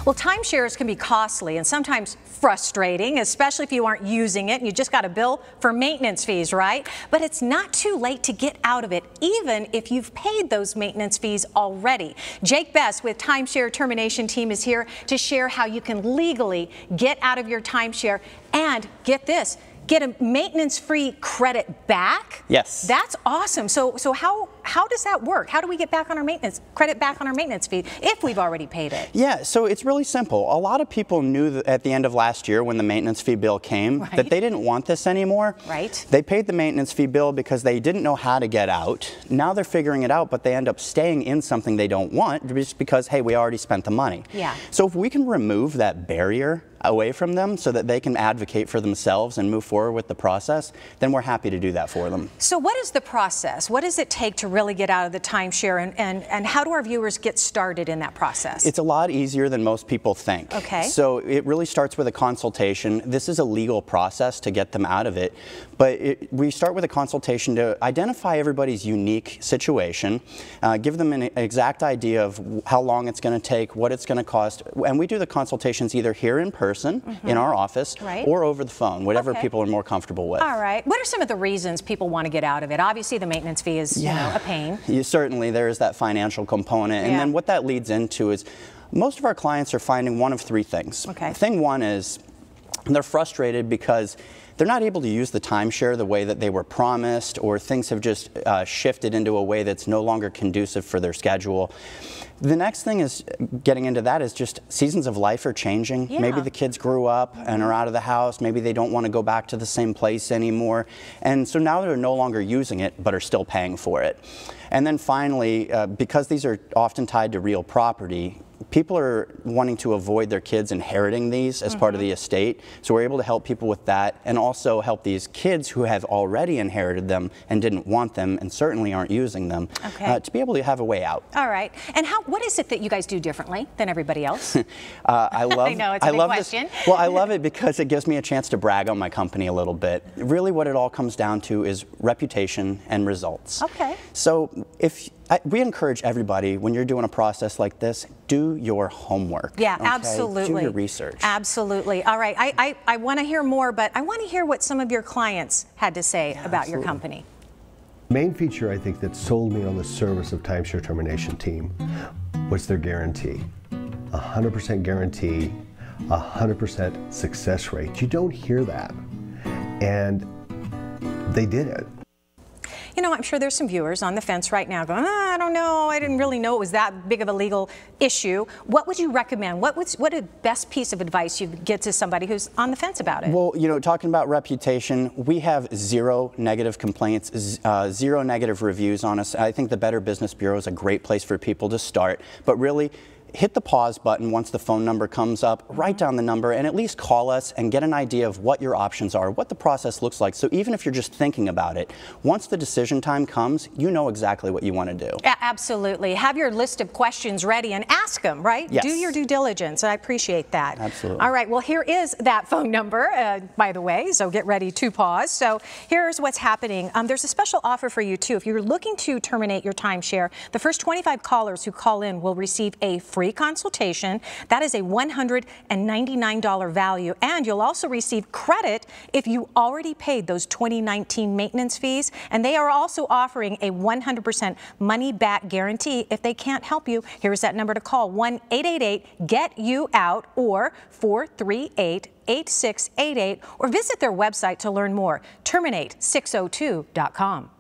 Well, timeshares can be costly and sometimes frustrating, especially if you aren't using it and you just got a bill for maintenance fees, right? But it's not too late to get out of it, even if you've paid those maintenance fees already. Jake Best with Timeshare Termination Team is here to share how you can legally get out of your timeshare and get this, get a maintenance-free credit back? Yes. That's awesome. So how does that work? How do we get back on our credit back on our maintenance fee if we've already paid it? Yeah, so it's really simple. A lot of people knew that at the end of last year when the maintenance fee bill came that they didn't want this anymore. Right. They paid the maintenance fee bill because they didn't know how to get out. Now they're figuring it out, but they end up staying in something they don't want just because, hey, we already spent the money. Yeah. So if we can remove that barrier away from them so that they can advocate for themselves and move forward with the process, then we're happy to do that for them. So what is the process? What does it take to really get out of the timeshare, and how do our viewers get started in that process? It's a lot easier than most people think. Okay. So it really starts with a consultation. This is a legal process to get them out of it, but we start with a consultation to identify everybody's unique situation, give them an exact idea of how long it's going to take, what it's going to cost, and we do the consultations either here in person in our office or over the phone, whatever people are more comfortable with. All right. What are some of the reasons people want to get out of it? Obviously, the maintenance fee is you know, a pain. Certainly, there is that financial component. And then what that leads into is most of our clients are finding one of three things. Thing one is they're frustrated because they're not able to use the timeshare the way that they were promised, or things have just shifted into a way that's no longer conducive for their schedule. The next thing is getting into that is just seasons of life are changing. Maybe the kids grew up and are out of the house. Maybe they don't want to go back to the same place anymore. And so now they're no longer using it, but are still paying for it. And then finally, because these are often tied to real property, people are wanting to avoid their kids inheriting these as part of the estate. So we're able to help people with that, and also help these kids who have already inherited them and didn't want them and certainly aren't using them to be able to have a way out. All right. And what is it that you guys do differently than everybody else? I know, it's a big question. Well, I love it because it gives me a chance to brag on my company a little bit. Really what it all comes down to is reputation and results. Okay. So we encourage everybody, when you're doing a process like this, do your homework. Yeah, absolutely. Do your research. Absolutely. All right, I want to hear more, but I want to hear what some of your clients had to say about your company. Main feature, I think, that sold me on the service of Timeshare Termination Team was their guarantee. 100% guarantee, 100% success rate. You don't hear that. And they did it. You know, I'm sure there's some viewers on the fence right now going, I don't know, I didn't really know it was that big of a legal issue. What would you recommend? What a best piece of advice you give to somebody who's on the fence about it? Well, you know, talking about reputation, we have 0 negative complaints, 0 negative reviews on us. I think the Better Business Bureau is a great place for people to start, but really, hit the pause button once the phone number comes up, write down the number, and at least call us and get an idea of what your options are, what the process looks like. So even if you're just thinking about it, once the decision time comes, you know exactly what you want to do. Absolutely. Have your list of questions ready and ask them, right? Yes. Do your due diligence. I appreciate that. Absolutely. All right. Well, here is that phone number, by the way, so get ready to pause. So here's what's happening. There's a special offer for you, too. If you're looking to terminate your timeshare, the first 25 callers who call in will receive a free consultation. That is a $199 value, and you'll also receive credit if you already paid those 2019 maintenance fees, and they are also offering a 100% money back guarantee if they can't help you. Here's that number to call: 1-888-GET-YOU-OUT or 438-8688, or visit their website to learn more, terminate602.com.